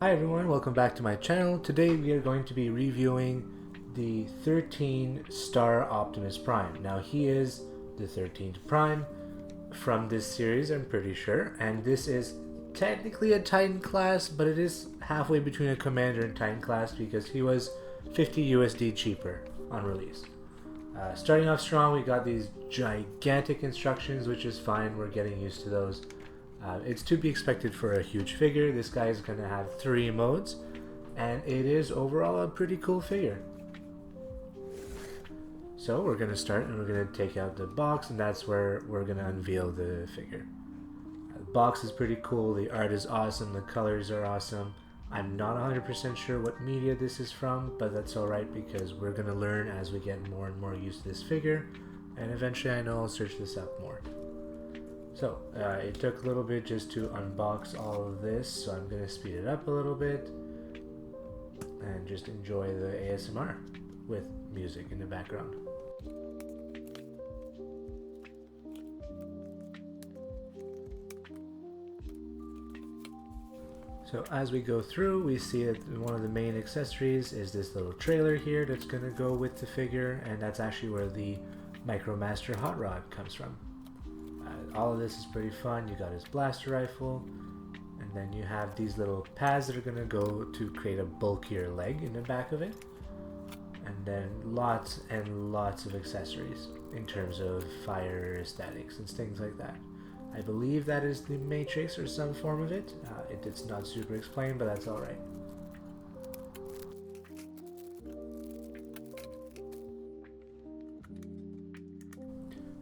Hi everyone, welcome back to my channel. Today we are going to be reviewing the 13 Star Optimus Prime. Now he is the 13th Prime from this series, I'm pretty sure, and this is technically a Titan class, but it is halfway between a Commander and Titan class because he was 50 USD cheaper on release. Starting off strong, we got these gigantic instructions, which is fine, we're getting used to those. It's to be expected for a huge figure. This guy is going to have 3 modes, and it is overall a pretty cool figure. So we're going to start and we're going to take out the box, and that's where we're going to unveil the figure. The box is pretty cool, the art is awesome, the colors are awesome. I'm not 100% sure what media this is from, but that's alright because we're going to learn as we get more and more used to this figure, and eventually I know I'll search this up more. So, it took a little bit just to unbox all of this, so I'm going to speed it up a little bit and just enjoy the ASMR with music in the background. So as we go through, we see that one of the main accessories is this little trailer here that's going to go with the figure, and that's actually where the micromaster Hotrod comes from. All of this is pretty fun. You got his blaster rifle, and then you have these little pads that are going to go to create a bulkier leg in the back of it, and then lots and lots of accessories in terms of fire statics and things like that. I believe that is the matrix or some form of it. It's not super explained, but that's alright.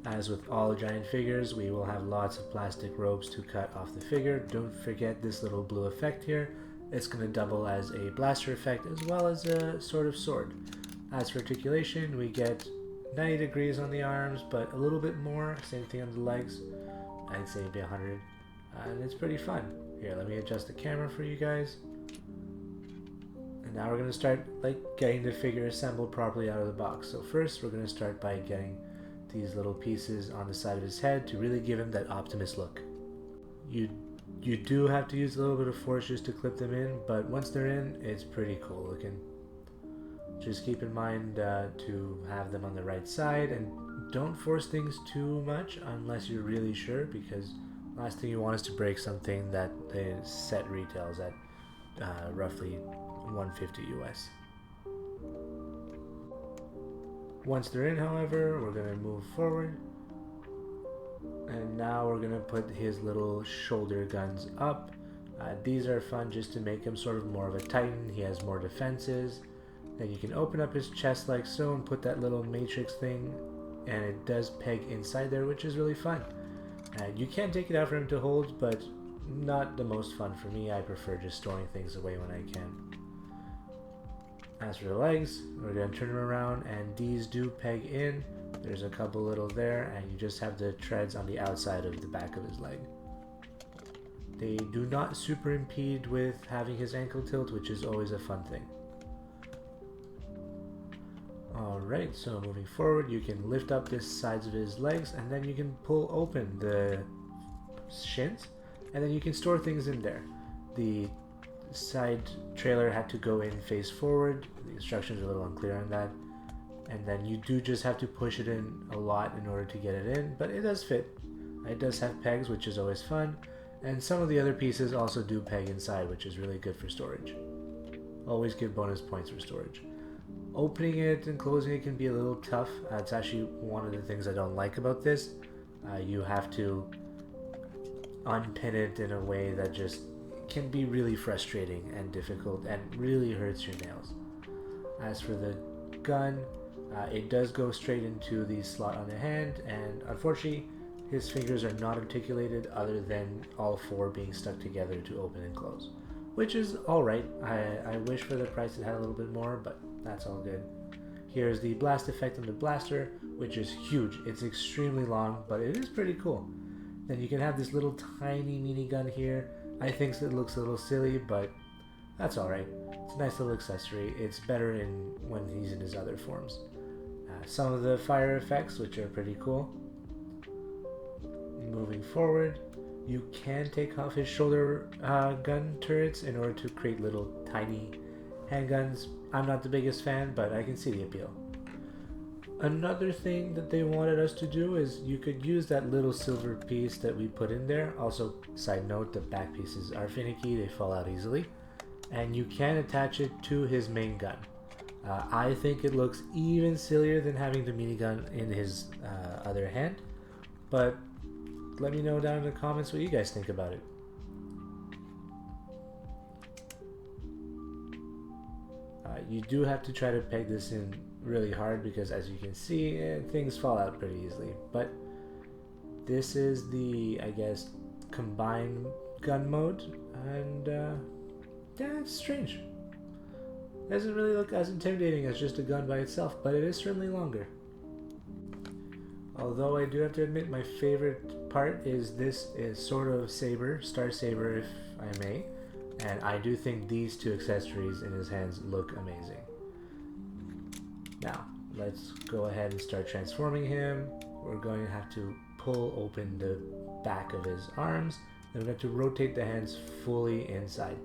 As with all giant figures, we will have lots of plastic ropes to cut off the figure. Don't forget this little blue effect here. It's going to double as a blaster effect as well as a sort of sword. As for articulation, we get 90 degrees on the arms, but a little bit more. Same thing on the legs. I'd say maybe 100. And it's pretty fun. Here, let me adjust the camera for you guys. And now we're going to start getting the figure assembled properly out of the box. So first, we're going to start by getting these little pieces on the side of his head to really give him that Optimus look. You do have to use a little bit of force just to clip them in, but once they're in, it's pretty cool looking. Just keep in mind to have them on the right side, and don't force things too much unless you're really sure, because last thing you want is to break something that the set retails at roughly $150 US. Once they're in, however, we're going to move forward, and now we're going to put his little shoulder guns up. These are fun just to make him sort of more of a Titan. He has more defenses. Then you can open up his chest like so and put that little matrix thing, and it does peg inside there, which is really fun. You can take it out for him to hold, but not the most fun for me. I prefer just storing things away when I can. As for the legs, we're going to turn them around, and these do peg in. There's a couple little there, and you just have the treads on the outside of the back of his leg. They do not super impede with having his ankle tilt, which is always a fun thing. Alright, so moving forward, you can lift up the sides of his legs, and then you can pull open the shins, and then you can store things in there. The side trailer had to go in face forward. The instructions are a little unclear on that, and then you do just have to push it in a lot in order to get it in, but it does fit. It does have pegs, which is always fun, and some of the other pieces also do peg inside, which is really good for storage. Always give bonus points for storage. Opening it and closing it can be a little tough. It's actually one of the things I don't like about this. You have to unpin it in a way that just can be really frustrating and difficult and really hurts your nails. As for the gun, it does go straight into the slot on the hand, and unfortunately his fingers are not articulated other than all 4 being stuck together to open and close, which is alright. I wish for the price it had a little bit more, but that's all good. Here's the blast effect on the blaster, which is huge. It's extremely long, but it is pretty cool. Then you can have this little tiny minigun here. I think it looks a little silly, but that's alright. It's a nice little accessory. It's better when he's in his other forms. Some of the fire effects, which are pretty cool. Moving forward, You can take off his shoulder gun turrets in order to create little tiny handguns. I'm not the biggest fan, but I can see the appeal. Another thing that they wanted us to do is you could use that little silver piece that we put in there. Also, side note, the back pieces are finicky, they fall out easily. And you can attach it to his main gun. I think it looks even sillier than having the minigun in his other hand, but let me know down in the comments what you guys think about it. You do have to try to peg this in really hard because, as you can see, things fall out pretty easily. But this is the, I guess, combined gun mode, and yeah, it's strange. It doesn't really look as intimidating as just a gun by itself, but it is certainly longer. Although I do have to admit, my favorite part is this is sort of saber, Star Saber if I may, and I do think these two accessories in his hands look amazing. Now, let's go ahead and start transforming him. We're going to have to pull open the back of his arms, and we have to rotate the hands fully inside.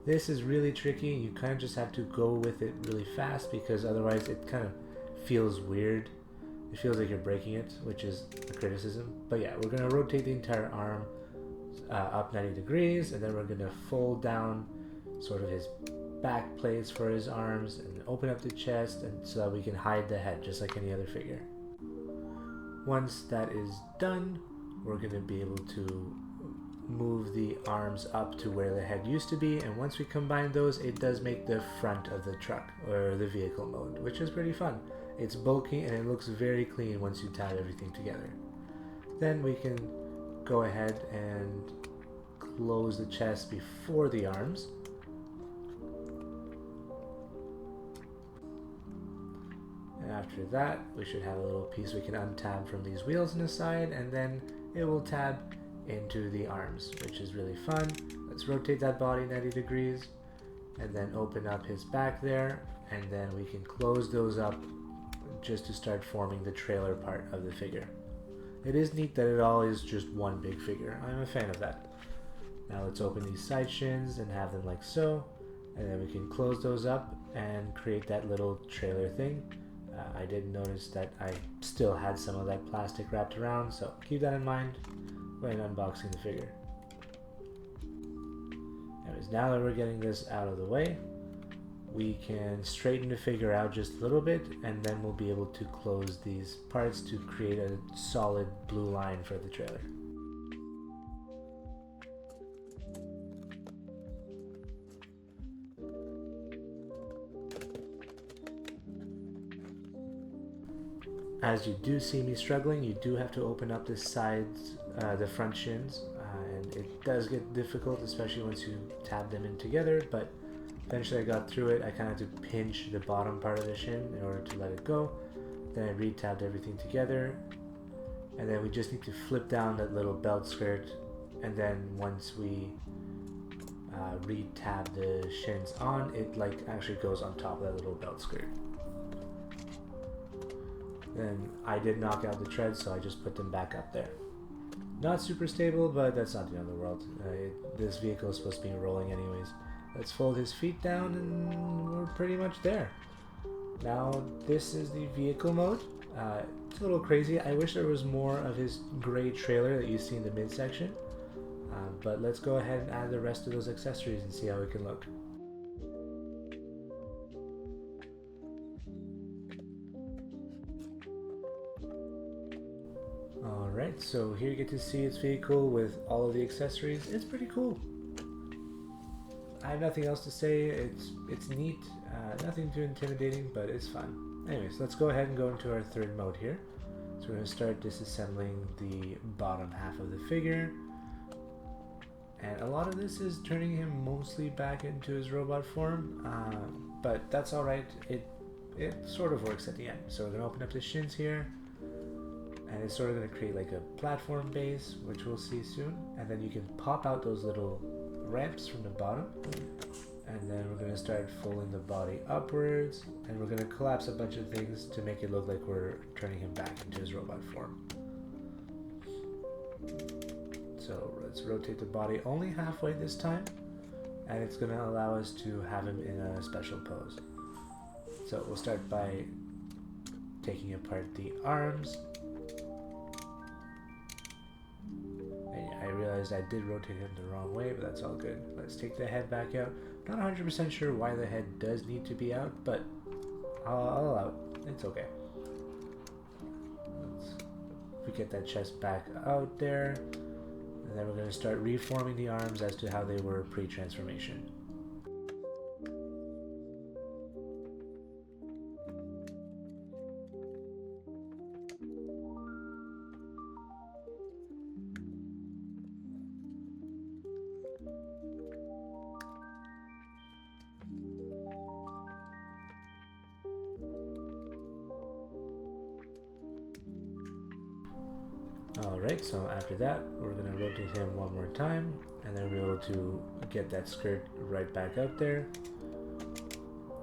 This is really tricky. You kind of just have to go with it really fast because otherwise it kind of feels weird. It feels like you're breaking it, which is a criticism. But yeah, we're going to rotate the entire arm up 90 degrees, and then we're going to fold down sort of his back plates for his arms and open up the chest, and so that we can hide the head just like any other figure. Once that is done, we're going to be able to move the arms up to where the head used to be, and once we combine those, it does make the front of the truck or the vehicle mode, which is pretty fun. It's bulky and it looks very clean once you tab everything together. Then we can go ahead and close the chest before the arms. And after that, we should have a little piece we can untab from these wheels on the side, and then it will tab into the arms, which is really fun. Let's rotate that body 90 degrees and then open up his back there, and then we can close those up just to start forming the trailer part of the figure. It is neat that it all is just one big figure. I'm a fan of that. Now let's open these side shins and have them like so, and then we can close those up and create that little trailer thing. I did notice that I still had some of that plastic wrapped around, so keep that in mind when unboxing the figure. Anyways, now that we're getting this out of the way, we can straighten the figure out just a little bit, and then we'll be able to close these parts to create a solid blue line for the trailer. As you do see me struggling, you do have to open up the sides, the front shins, and it does get difficult, especially once you tab them in together, but eventually I got through it. I kind of had to pinch the bottom part of the shin in order to let it go. Then I re-tabbed everything together, and then we just need to flip down that little belt skirt, and then once we re-tab the shins on, it like actually goes on top of that little belt skirt. Then I did knock out the treads, so I just put them back up there. Not super stable, but that's not the end of the world. This vehicle is supposed to be rolling anyways. Let's fold his feet down and we're pretty much there. Now this is the vehicle mode. It's a little crazy. I wish there was more of his gray trailer that you see in the midsection. But let's go ahead and add the rest of those accessories and see how it can look. Alright, so here you get to see its vehicle with all of the accessories. It's pretty cool. I have nothing else to say. It's neat, nothing too intimidating, but it's fun. Anyways, let's go ahead and go into our third mode here. So we're going to start disassembling the bottom half of the figure. And a lot of this is turning him mostly back into his robot form, but that's alright. It sort of works at the end. So we're going to open up the shins here, and it's sort of going to create like a platform base, which we'll see soon. And then you can pop out those little ramps from the bottom, and then we're going to start folding the body upwards, and we're going to collapse a bunch of things to make it look like we're turning him back into his robot form. So let's rotate the body only halfway this time, and it's going to allow us to have him in a special pose. So we'll start by taking apart the arms. And I realized I did rotate him the wrong way, but that's all good. Let's take the head back out. Not 100% sure why the head does need to be out, but I'll allow it. It's okay. We get that chest back out there, and then we're going to start reforming the arms as to how they were pre-transformation. Alright, so after that, we're going to rotate him one more time, and then we'll be able to get that skirt right back up there.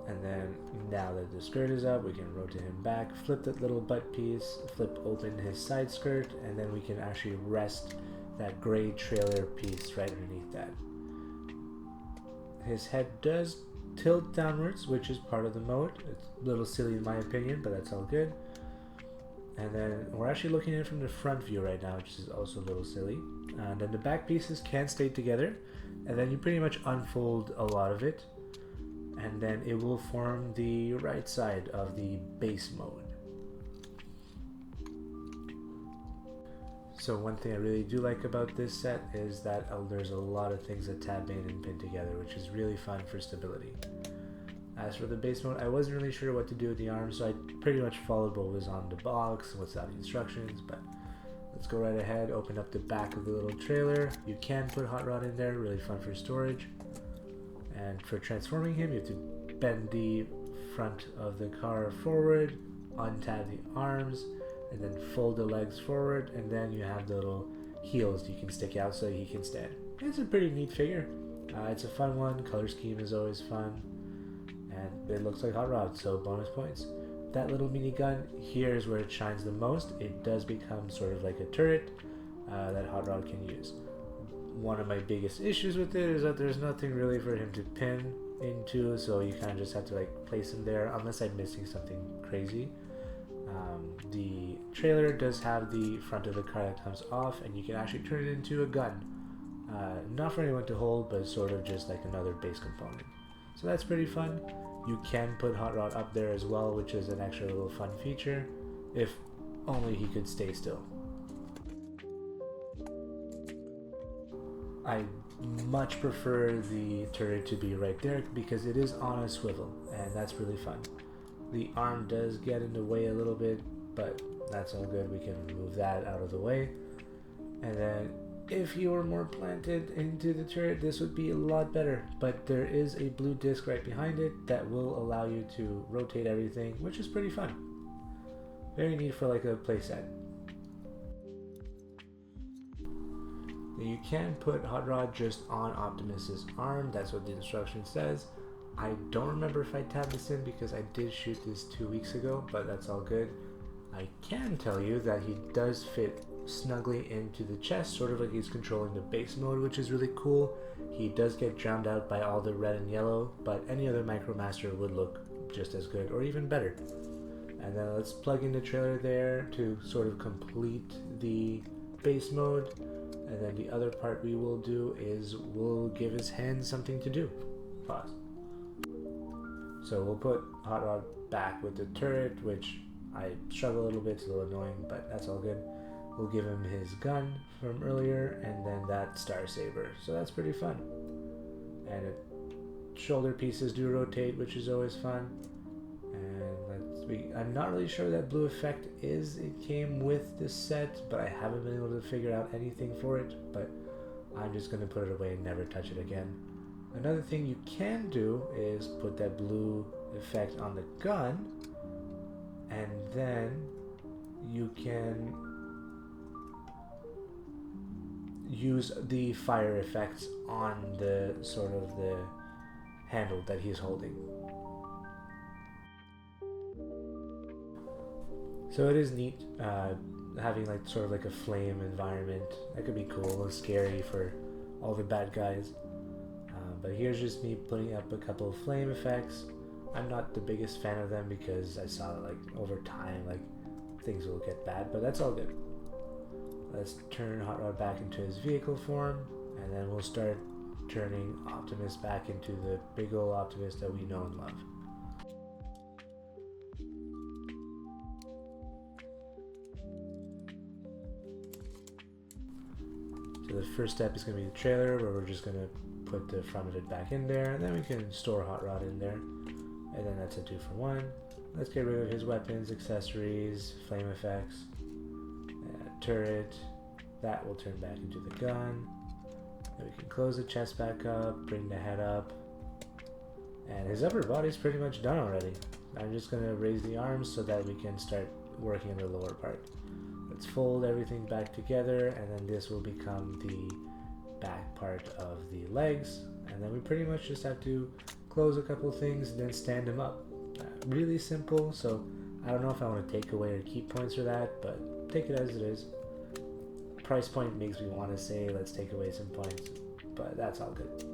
And then, now that the skirt is up, we can rotate him back, flip that little butt piece, flip open his side skirt, and then we can actually rest that gray trailer piece right underneath that. His head does tilt downwards, which is part of the mode. It's a little silly in my opinion, but that's all good. And then we're actually looking at it from the front view right now, which is also a little silly. And then the back pieces can stay together, and then you pretty much unfold a lot of it, and then it will form the right side of the base mode. So one thing I really do like about this set is that there's a lot of things that tab in and pin together, which is really fun for stability. As for the base mode, I wasn't really sure what to do with the arms, so I pretty much followed what was on the box, what's on the instructions, but let's go right ahead, open up the back of the little trailer. You can put Hotrod in there, really fun for storage. And for transforming him, you have to bend the front of the car forward, untab the arms, and then fold the legs forward, and then you have the little heels you can stick out so he can stand. It's a pretty neat figure. It's a fun one, color scheme is always fun. And it looks like Hotrod, so bonus points. That little minigun here is where it shines the most. It does become sort of like a turret that Hotrod can use. One of my biggest issues with it is that there's nothing really for him to pin into, so you kind of just have to like place him there unless I'm missing something crazy. The trailer does have the front of the car that comes off, and you can actually turn it into a gun. Not for anyone to hold, but sort of just like another base component. So that's pretty fun. You can put Hotrod up there as well, which is an extra little fun feature, if only he could stay still. I much prefer the turret to be right there because it is on a swivel, and that's really fun. The arm does get in the way a little bit, but that's all good. We can move that out of the way. And then if you were more planted into the turret, this would be a lot better, but there is a blue disc right behind it that will allow you to rotate everything, which is pretty fun. Very neat for like a playset. You can put Hotrod just on Optimus's arm, that's what the instruction says. I don't remember if I tabbed this in because I did shoot this 2 weeks ago, but that's all good. I can tell you that he does fit snugly into the chest, sort of like he's controlling the base mode, which is really cool. He does get drowned out by all the red and yellow, but any other micromaster would look just as good or even better. And then let's plug in the trailer there to sort of complete the base mode. And then the other part we will do is we'll give his hand something to do. Pause. So we'll put Hotrod back with the turret, which I struggle a little bit, it's a little annoying, but that's all good. We'll give him his gun from earlier, and then that Star Saber. So that's pretty fun. And shoulder pieces do rotate, which is always fun. And I'm not really sure that blue effect it came with this set, but I haven't been able to figure out anything for it, but I'm just going to put it away and never touch it again. Another thing you can do is put that blue effect on the gun, and then you can use the fire effects on the sort of the handle that he's holding. So it is neat. having like sort of like a flame environment. That could be cool and scary for all the bad guys. But here's just me putting up a couple of flame effects. I'm not the biggest fan of them because I saw that like over time like things will get bad, but that's all good. Let's turn Hotrod back into his vehicle form, and then we'll start turning Optimus back into the big old Optimus that we know and love. So the first step is going to be the trailer, where we're just going to put the front of it back in there, and then we can store Hotrod in there, and then that's a 2-for-1. Let's get rid of his weapons, accessories, flame effects, turret. That will turn back into the gun. Then we can close the chest back up, bring the head up, and his upper body's pretty much done already. I'm just going to raise the arms so that we can start working on the lower part. Let's fold everything back together, and then this will become the back part of the legs, and then we pretty much just have to close a couple things and then stand them up. Really simple, so I don't know if I want to take away or keep points for that, but take it as it is. Price point makes me want to say let's take away some points, but that's all good.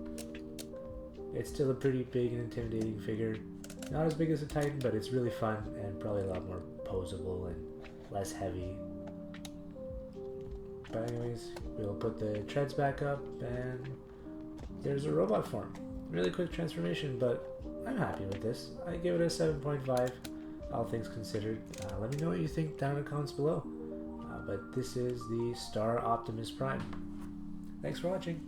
It's still a pretty big and intimidating figure. Not as big as a Titan, but it's really fun and probably a lot more posable and less heavy. But anyways, we'll put the treads back up, and there's a robot form. Really quick transformation, but I'm happy with this. I give it a 7.5, all things considered. Let me know what you think down in the comments below. But this is the Star Optimus Prime. Thanks for watching.